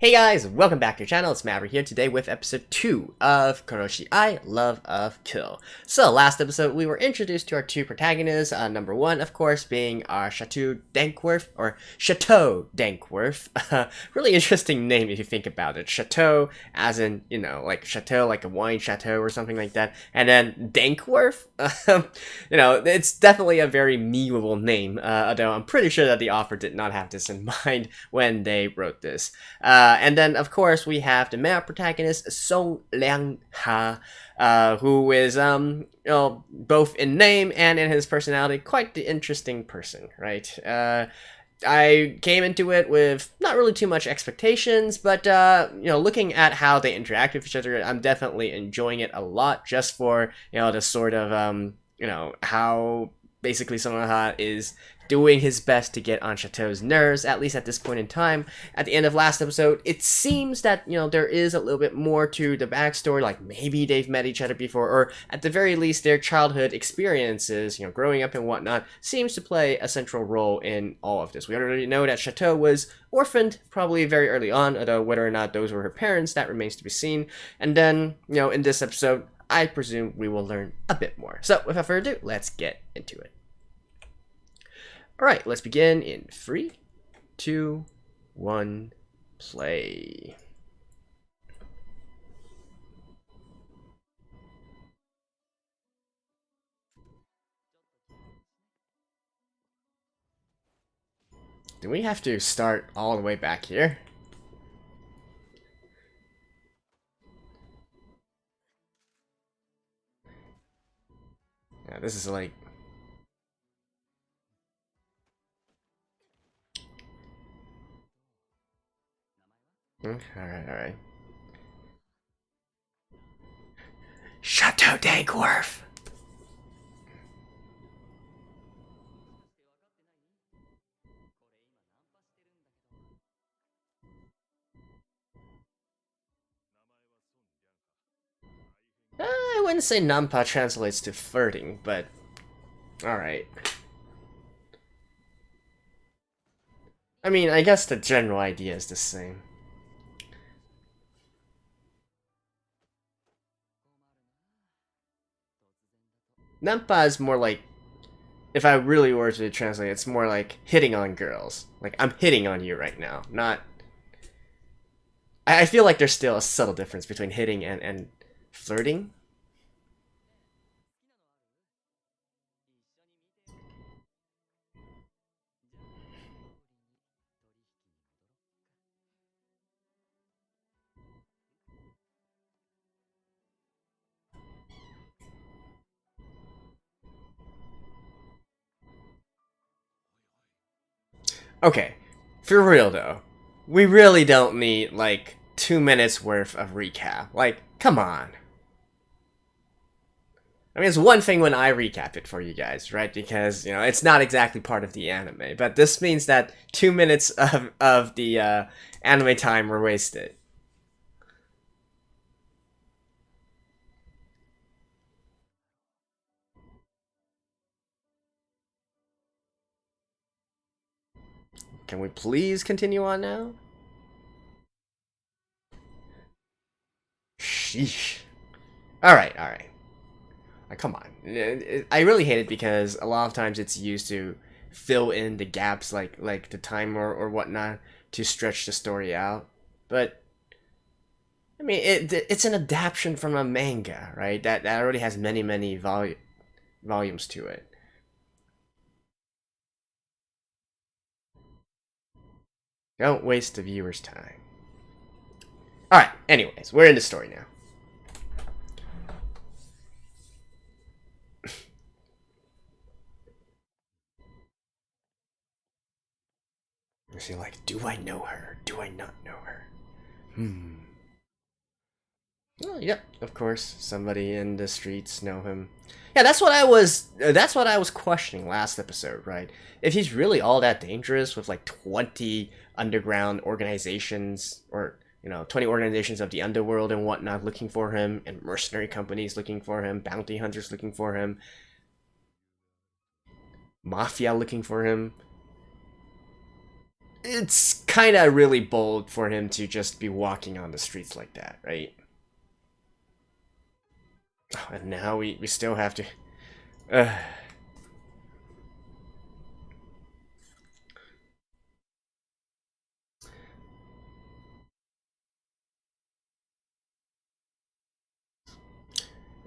Hey guys, welcome back to your channel. It's Maverick here today with episode 2 of Koroshi, I Love of Kill. So last episode we were introduced to our two protagonists, number one of course being our Chateau Dankworth, or Chateau Dankworth. Really interesting name if you think about it. Chateau as in, you know, like chateau, like a wine chateau or something like that. And then Dankworth, you know, it's definitely a very memeable name, although I'm pretty sure that the author did not have this in mind when they wrote this. And then, of course, we have the male protagonist, Song Liang Ha, who is, you know, both in name and in his personality, quite the interesting person, right? I came into it with not really too much expectations, but, you know, looking at how they interact with each other, I'm definitely enjoying it a lot just for, you know, the sort of, you know, how basically Song Liang Ha is doing his best to get on Chateau's nerves, at least at this point in time. At the end of last episode, it seems that, you know, there is a little bit more to the backstory, like maybe they've met each other before, or at the very least their childhood experiences, you know, growing up and whatnot, seems to play a central role in all of this. We already know that Chateau was orphaned probably very early on, although whether or not those were her parents, that remains to be seen. And then, you know, in this episode, I presume we will learn a bit more. So without further ado, let's get into it. Alright, let's begin in 3, 2, 1, play. Do we have to start all the way back here? Yeah, this is like... Alright. Chateau Dankworth! I wouldn't say Nampa translates to flirting, but... Alright. I mean, I guess the general idea is the same. Nampa is more like, if I really were to translate, it's more like hitting on girls. Like, I'm hitting on you right now, not... I feel like there's still a subtle difference between hitting and flirting. Okay, for real though, we really don't need, like, 2 minutes worth of recap. Like, come on. I mean, it's one thing when I recap it for you guys, right? Because, you know, it's not exactly part of the anime. But this means that 2 minutes of the anime time were wasted. Can we please continue on now? Sheesh. Alright. Come on. I really hate it because a lot of times it's used to fill in the gaps, like the time or whatnot, to stretch the story out. But I mean, it's an adaptation from a manga, right? That already has many volumes to it. Don't waste the viewer's time. Alright, anyways, we're in the story now. Is he like, do I know her? Do I not know her? Oh, yep, of course, somebody in the streets know him. Yeah, that's what I was. That's what I was questioning last episode, right? If he's really all that dangerous with like 20 underground organizations, or you know, 20 organizations of the underworld and whatnot looking for him, and mercenary companies looking for him, bounty hunters looking for him, mafia looking for him. it's kind of really bold for him to just be walking on the streets like that, right? Oh, and now we still have to. Uh,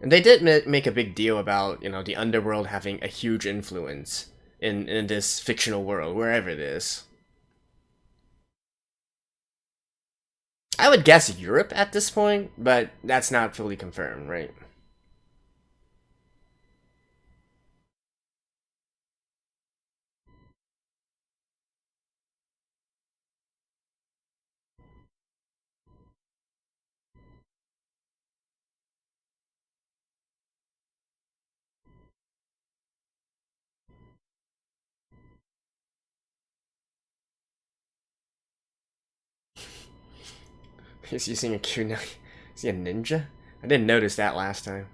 and they did make a big deal about the underworld having a huge influence in this fictional world, wherever it is. I would guess Europe at this point, but that's not fully confirmed, right? He's using a kunai. Is he a ninja? I didn't notice that last time.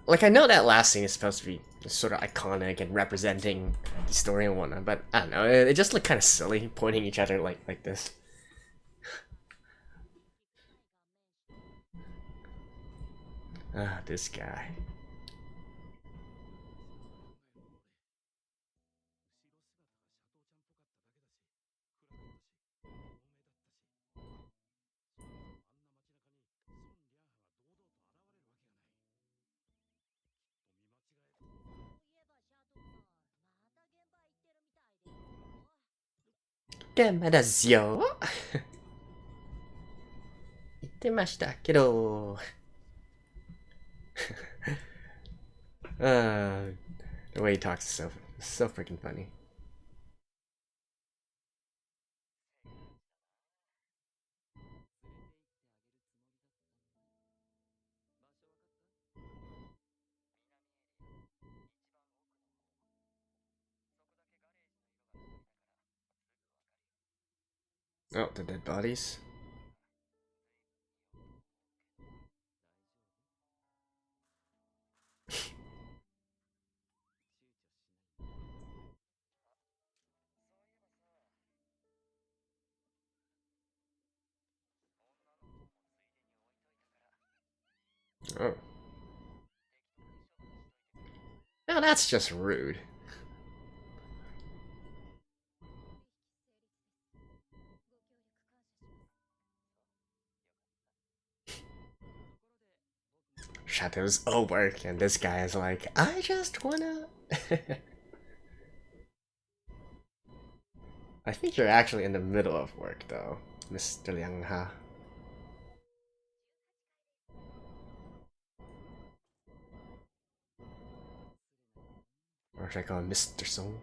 Like, I know that last scene is supposed to be sort of iconic and representing the story and whatnot, but I don't know. It just looked kind of silly pointing each other like this. Ah, this guy. Gemma does yo. 言ってましたけど。uh, the way he talks is so freaking funny. Oh, the dead bodies. Oh. Now that's just rude. Chateau's all work, and this guy is like, I just wanna. I think you're actually in the middle of work, though, Mr. Liang Ha. Or should I call him Mr. Song?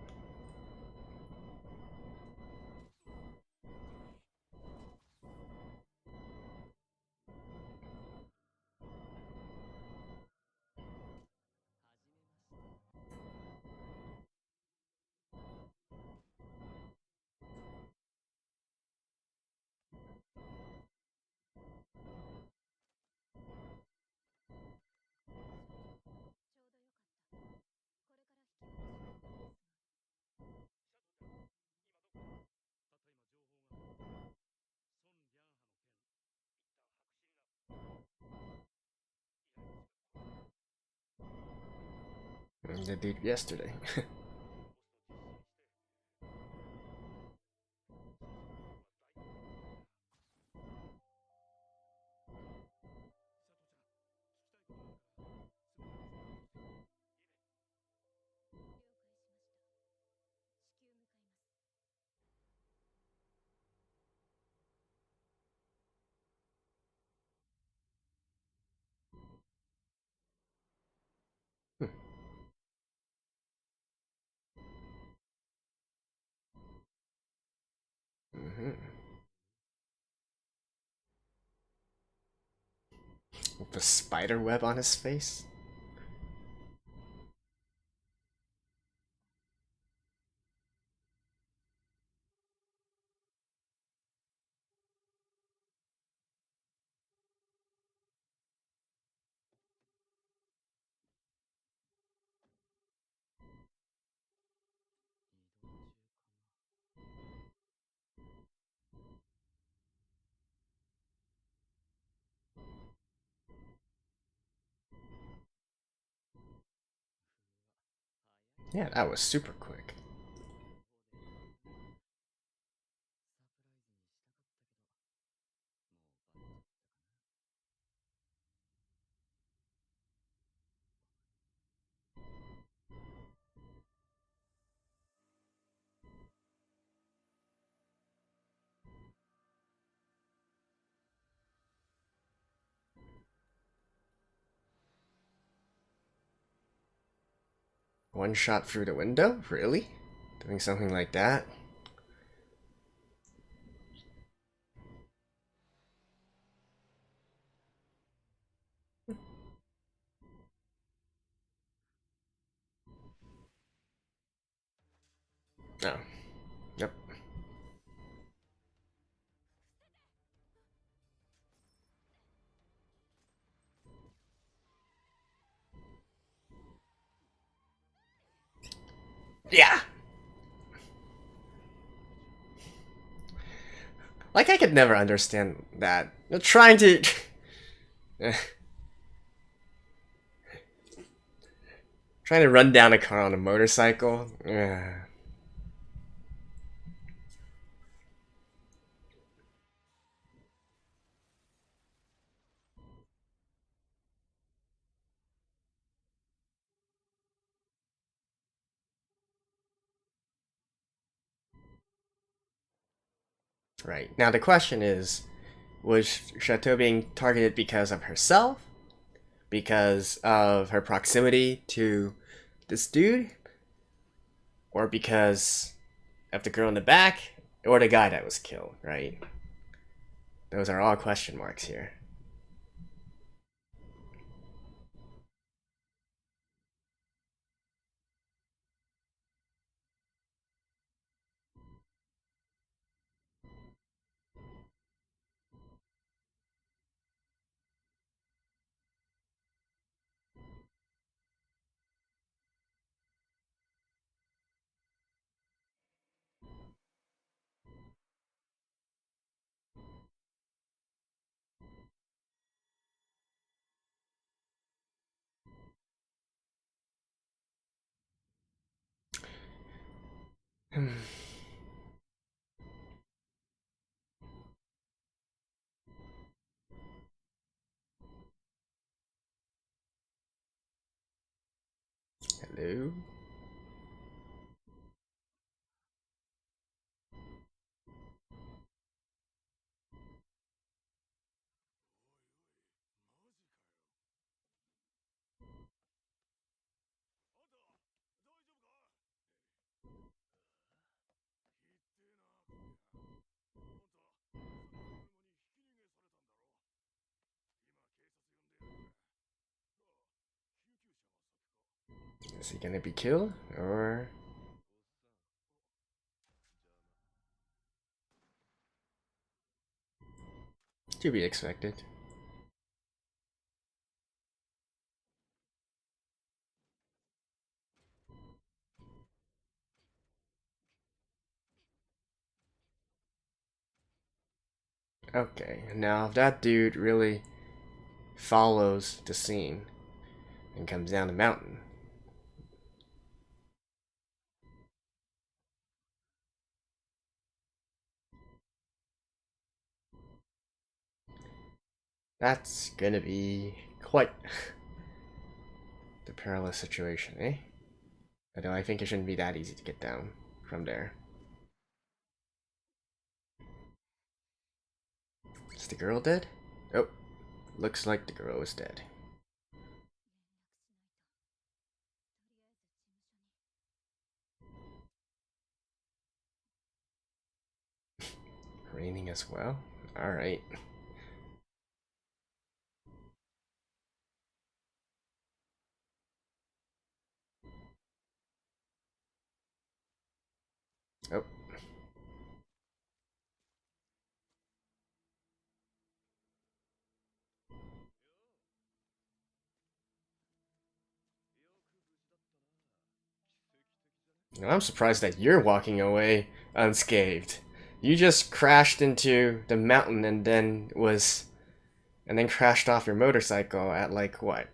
The dude yesterday. With a spider web on his face? Yeah, that was super quick. One shot through the window? Really? Doing something like that? No. Yep. Yeah! Like, I could never understand that. They're trying to. Trying to run down a car on a motorcycle. Right. Now, the question is, was Chateau being targeted because of herself? Because of her proximity to this dude? Or because of the girl in the back? Or the guy that was killed, right? Those are all question marks here. Hello? Is he gonna be killed? Or. To be expected. Okay, now if that dude really follows the scene and comes down the mountain, that's gonna be quite the perilous situation, eh? Although I think it shouldn't be that easy to get down from there. Is the girl dead? Oh, looks like the girl is dead. Raining as well? Alright. I'm surprised that you're walking away unscathed. You just crashed into the mountain and then crashed off your motorcycle at like what?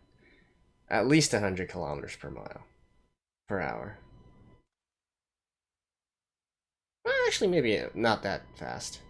At least 100 kilometers per hour. Well, actually, maybe not that fast.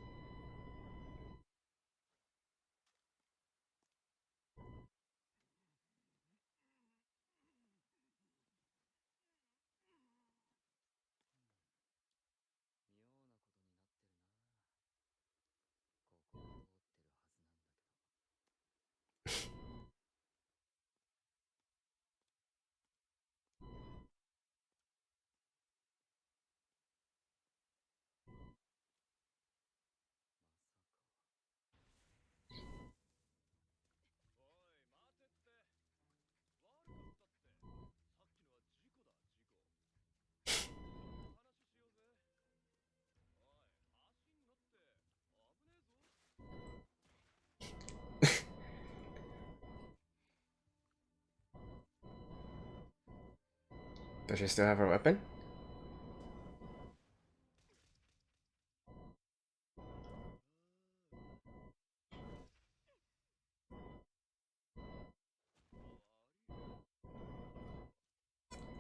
Does she still have her weapon?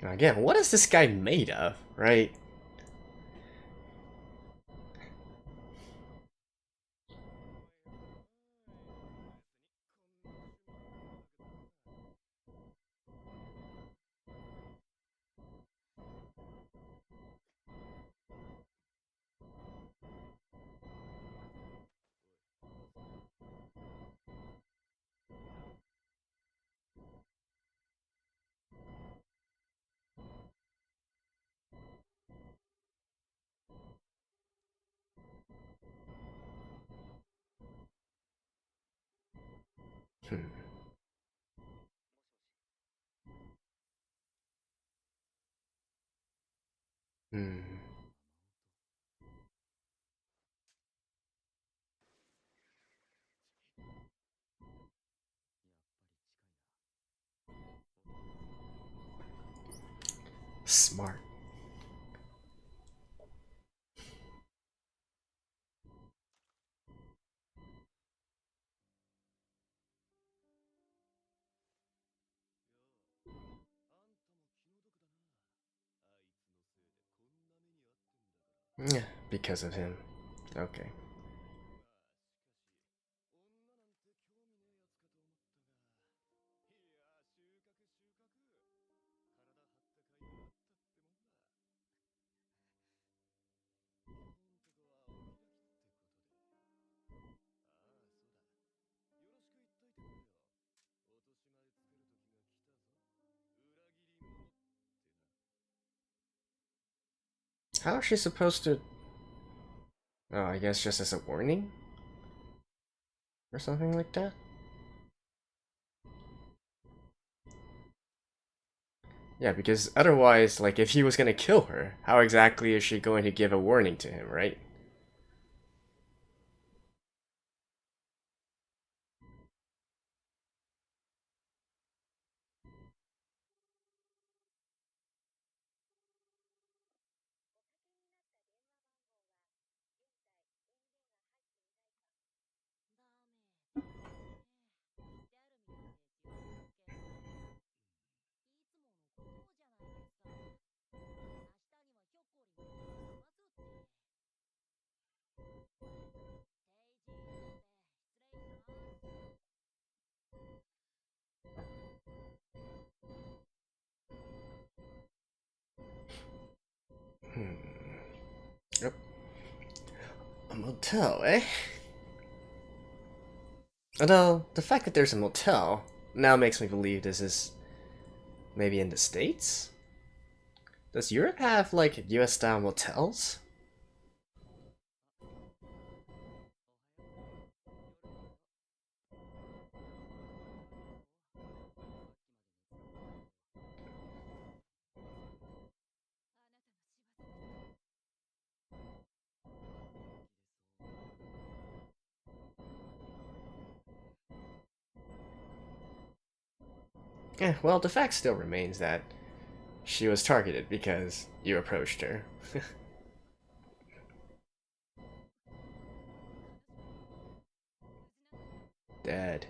Again, what is this guy made of, right? Hmm. Hmm. Smart. Yeah, because of him. Okay. How is she supposed to? Oh, I guess just as a warning or something like that. Yeah, because otherwise, like, if he was gonna kill her, how exactly is she going to give a warning to him, right? Hmm. Yep. A motel, eh? Although, the fact that there's a motel now makes me believe this is maybe in the States? Does Europe have, like, US style motels? Yeah, well, the fact still remains that she was targeted because you approached her. Dead.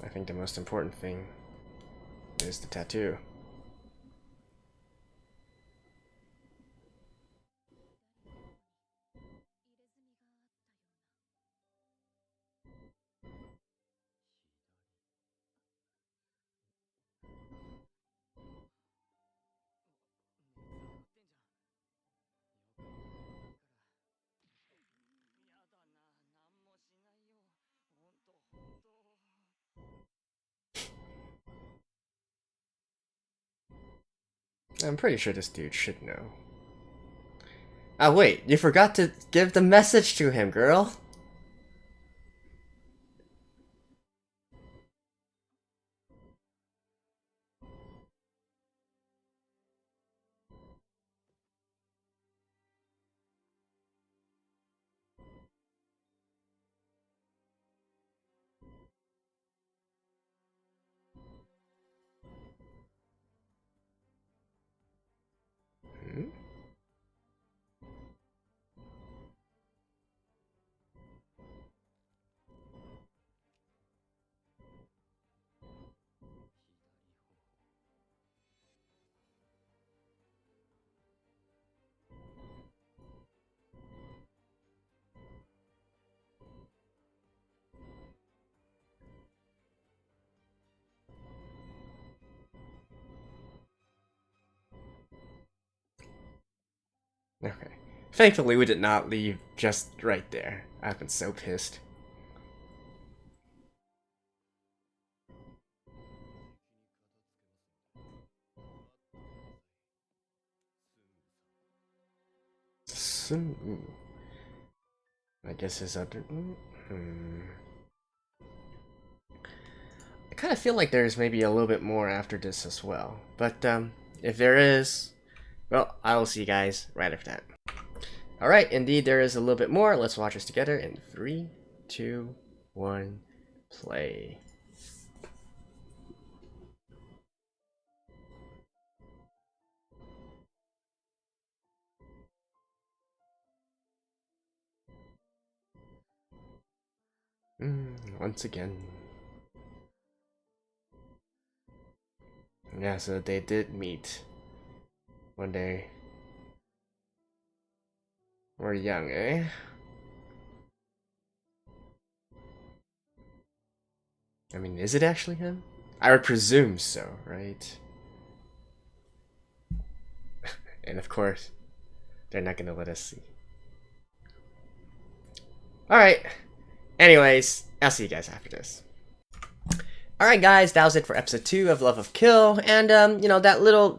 I think the most important thing is the tattoo. I'm pretty sure this dude should know. Ah, wait, you forgot to give the message to him, girl. Hmm? Okay. Thankfully, we did not leave just right there. I've been so pissed. Ooh. I guess his other. I kind of feel like there's maybe a little bit more after this as well. But if there is, well, I will see you guys right after that. Alright, indeed there is a little bit more. Let's watch this together in 3, 2, 1, play. Once again. Yeah, so they did meet when they were young, eh? I mean, is it actually him? I would presume so, right? And of course, they're not gonna let us see. Alright. Anyways, I'll see you guys after this. Alright guys, that was it for episode 2 of Love of Kill, and you know, that little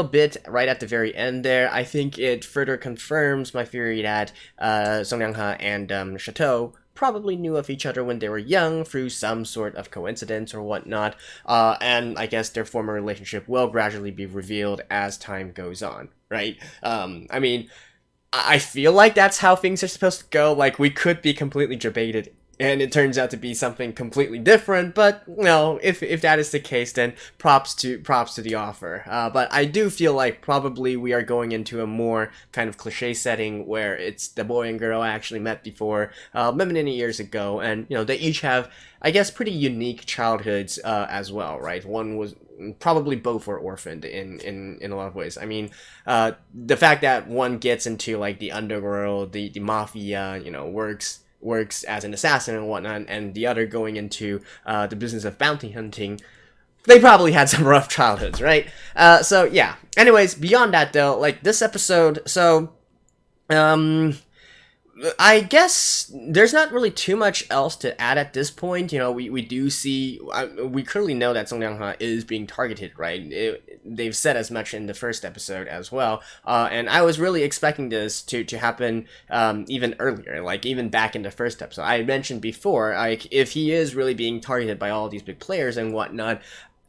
bit right at the very end there, I think it further confirms my theory that Song Yang-ha and Chateau probably knew of each other when they were young through some sort of coincidence or whatnot, and I guess their former relationship will gradually be revealed as time goes on, right? I mean, I feel like that's how things are supposed to go. Like, we could be completely debated and it turns out to be something completely different, but you know, if that is the case, then props to the author. But I do feel like probably we are going into a more kind of cliche setting where it's the boy and girl actually met before many years ago, and you know, they each have, I guess, pretty unique childhoods as well, right? One was probably both were orphaned in a lot of ways. I mean, the fact that one gets into like the underworld, the mafia, you know, works as an assassin and whatnot, and the other going into the business of bounty hunting, they probably had some rough childhoods, right? So yeah. Anyways, beyond that though, like this episode, so I guess there's not really too much else to add at this point. You know, we do see, we clearly know that Song Liang-ha is being targeted, right? They've said as much in the first episode as well. And I was really expecting this to happen even earlier, like even back in the first episode. I mentioned before, like, if he is really being targeted by all these big players and whatnot,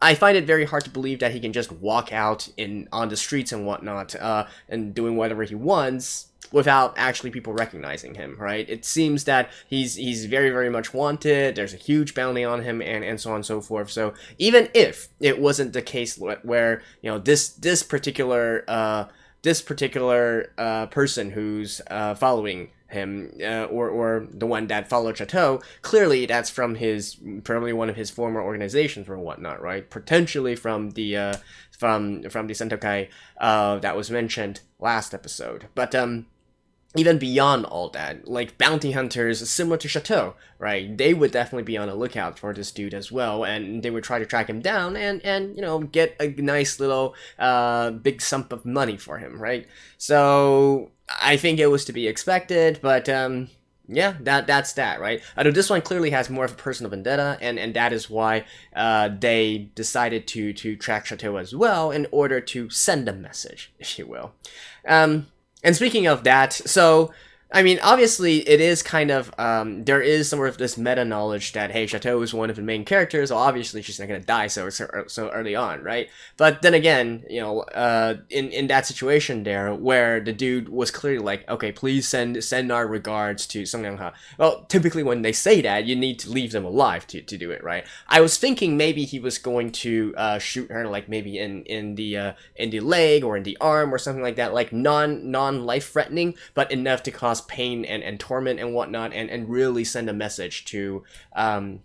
I find it very hard to believe that he can just walk out on the streets and whatnot, and doing whatever he wants without actually people recognizing him, right? It seems that he's very, very much wanted. There's a huge bounty on him, and so on and so forth. So even if it wasn't the case where, you know, this particular person who's following him, or the one that followed Chateau, clearly that's from probably one of his former organizations or whatnot, right? Potentially from the from the Sentokai that was mentioned last episode. But even beyond all that, like bounty hunters similar to Chateau, right? They would definitely be on the lookout for this dude as well, and they would try to track him down and you know, get a nice little big sum of money for him, right? So I think it was to be expected, but yeah, that's that, right? Although this one clearly has more of a personal vendetta, and that is why they decided to track Chateau as well, in order to send a message, if you will. And speaking of that, so, I mean, obviously, it is kind of, there is some of this meta-knowledge that, hey, Chateau is one of the main characters, so obviously she's not gonna die so early on, right? But then again, you know, in that situation there, where the dude was clearly like, okay, please send our regards to Song Liang-ha. Well, typically when they say that, you need to leave them alive to do it, right? I was thinking maybe he was going to shoot her, like, maybe in the leg or in the arm or something like that, like non-life-threatening, but enough to cause pain and torment and whatnot, and really send a message to Song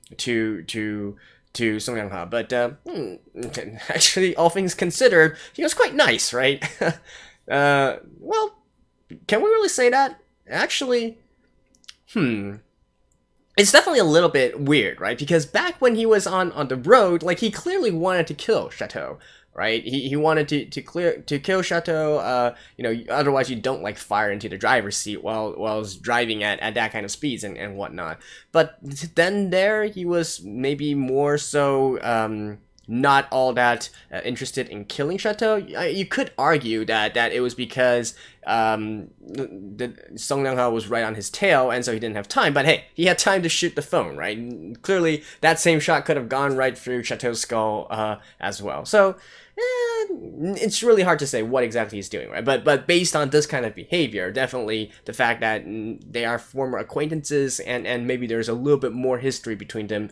Liang-ha. But actually, all things considered, he was quite nice, right? Well, can we really say that? Actually, it's definitely a little bit weird, right? Because back when he was on the road, like, he clearly wanted to kill Chateau, right? He wanted to kill Chateau. You know, otherwise you don't, like, fire into the driver's seat while driving at that kind of speeds and whatnot. But then there he was maybe more so not all that interested in killing Chateau. You could argue that it was because the Song Liang-ha was right on his tail, and so he didn't have time. But hey, he had time to shoot the phone, right? And clearly, that same shot could have gone right through Chateau's skull as well. So it's really hard to say what exactly he's doing, right? But based on this kind of behavior, definitely the fact that they are former acquaintances, and maybe there's a little bit more history between them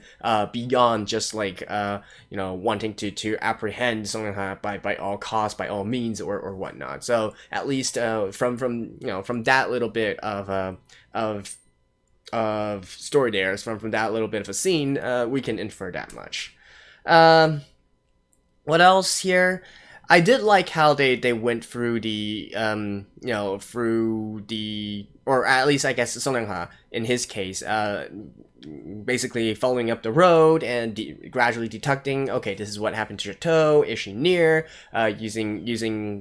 beyond just, like, you know, wanting to apprehend Song Liang-ha by all costs, by all means, or whatnot. So at least from you know, from that little bit of story there, from that little bit of a scene, we can infer that much. What else here? I did like how they went through the you know, or at least I guess Song Liang-ha in his case, basically following up the road and gradually detecting, okay, this is what happened to Chateau. Is she near? Using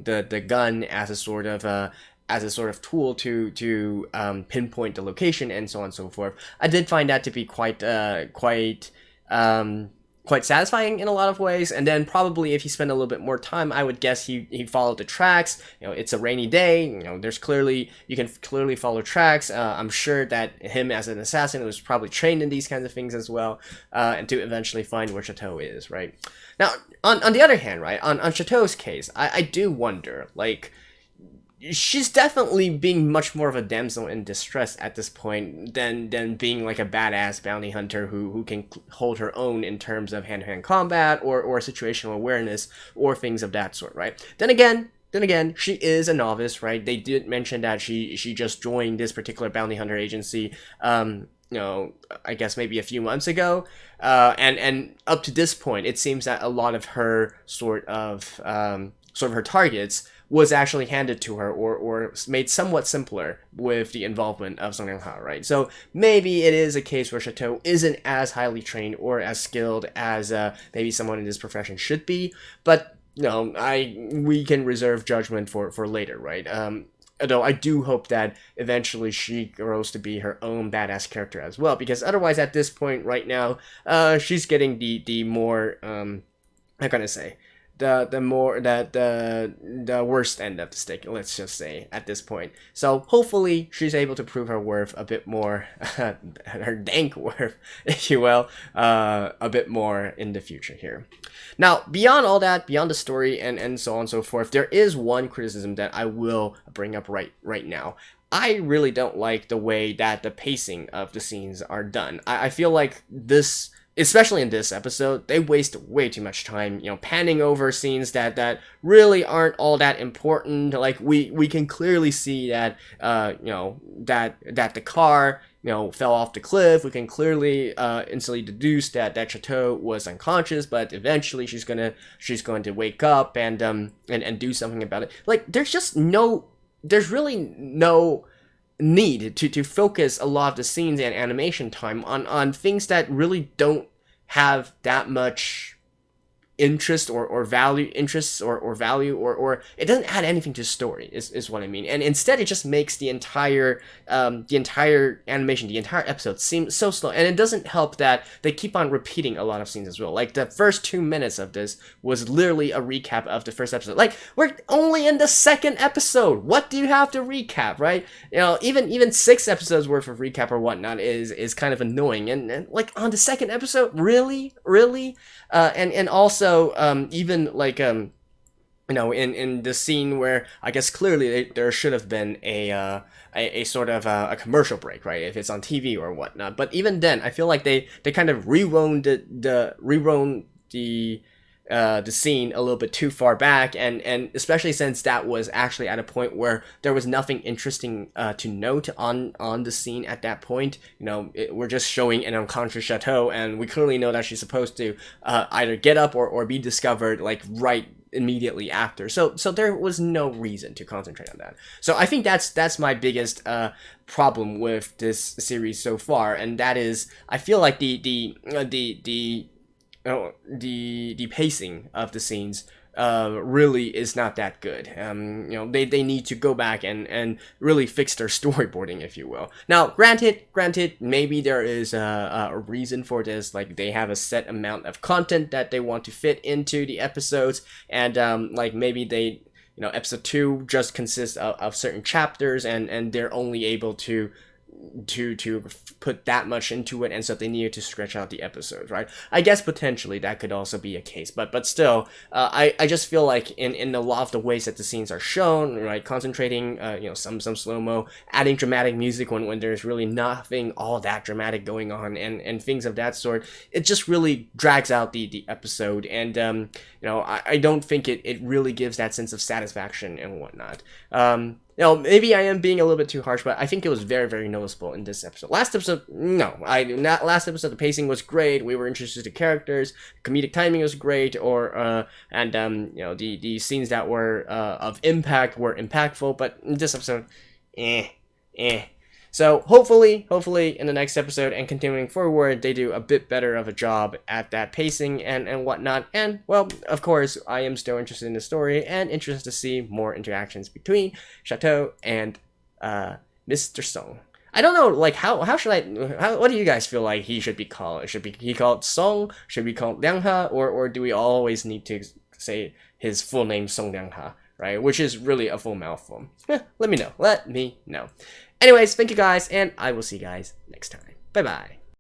the gun as a sort of tool to pinpoint the location, and so on and so forth. I did find that to be quite satisfying in a lot of ways. And then probably if he spent a little bit more time, I would guess he followed the tracks. You know, it's a rainy day, you know, you can clearly follow tracks. I'm sure that him as an assassin was probably trained in these kinds of things as well, and to eventually find where Chateau is, right? Now, on the other hand, right, on Chateau's case, I do wonder, like, she's definitely being much more of a damsel in distress at this point than being like a badass bounty hunter who can hold her own in terms of hand-to-hand combat or situational awareness or things of that sort, right? Then again, she is a novice, right? They did mention that she just joined this particular bounty hunter agency, you know, I guess maybe a few months ago, and up to this point, it seems that a lot of her sort of her targets was actually handed to her or made somewhat simpler with the involvement of Song Liang-ha, right? So maybe it is a case where Chateau isn't as highly trained or as skilled as maybe someone in this profession should be, but no, we can reserve judgment for later, right? Although I do hope that eventually she grows to be her own badass character as well, because otherwise at this point right now, she's getting the more how can I say, the more the worst end of the stick, let's just say, at this point. So hopefully she's able to prove her worth a bit more, her dank worth, if you will, a bit more in the future here. Now, beyond all that, beyond the story and so on and so forth, there is one criticism that I will bring up right now. I really don't like the way that the pacing of the scenes are done. I feel like this, especially in this episode, they waste way too much time, panning over scenes that really aren't all that important. Like, we can clearly see that, that the car, fell off the cliff. We can clearly instantly deduce that Chateau was unconscious, but eventually she's going to wake up and do something about it. Like, there's really no need to focus a lot of the scenes and animation time on things that really don't have that much interest or value, or it doesn't add anything to the story, is what I mean. And instead it just makes the entire animation, the entire episode seem so slow. And it doesn't help that they keep on repeating a lot of scenes as well. Like, the first 2 minutes of this was literally a recap of the first episode. Like, we're only in the second episode. What do you have to recap, right? Even 6 episodes worth of recap or whatnot is kind of annoying. And like, on the second episode, really? And also, even like, in the scene where I guess clearly there should have been a sort of a commercial break, right, if it's on TV or whatnot. But even then, I feel like they kind of rewound the scene a little bit too far back, and especially since that was actually at a point where there was nothing interesting to note on the scene at that point. We're just showing an unconscious Chateau, and we clearly know that she's supposed to either get up or be discovered, like, right immediately after. So there was no reason to concentrate on that. So I think that's my biggest problem with this series so far, and that is, I feel like the pacing of the scenes really is not that good. They need to go back and really fix their storyboarding, if you will. Now, granted, maybe there is a reason for this. Like, they have a set amount of content that they want to fit into the episodes, and like, maybe they, episode 2 just consists of certain chapters, and they're only able to put that much into it, and so they needed to stretch out the episodes, right? I guess potentially that could also be a case, but still, I just feel like in a lot of the ways that the scenes are shown, right, concentrating, some slow-mo, adding dramatic music when there's really nothing all that dramatic going on, and things of that sort, it just really drags out the episode, and I don't think it really gives that sense of satisfaction and whatnot. Maybe I am being a little bit too harsh, but I think it was very, very noticeable in this episode. Last episode, no, I do not. Last episode, the pacing was great. We were interested in the characters. Comedic timing was great, the scenes that were of impact were impactful. But in this episode, eh. So hopefully in the next episode and continuing forward, they do a bit better of a job at that pacing and whatnot. And, well, of course, I am still interested in the story and interested to see more interactions between Chateau and Mr. Song. I don't know, like, what do you guys feel like he should be called? Should he called Song? Should we call Liangha? Or do we always need to say his full name, Song Liangha, right? Which is really a full mouthful. Let me know. Anyways, thank you guys, and I will see you guys next time. Bye-bye.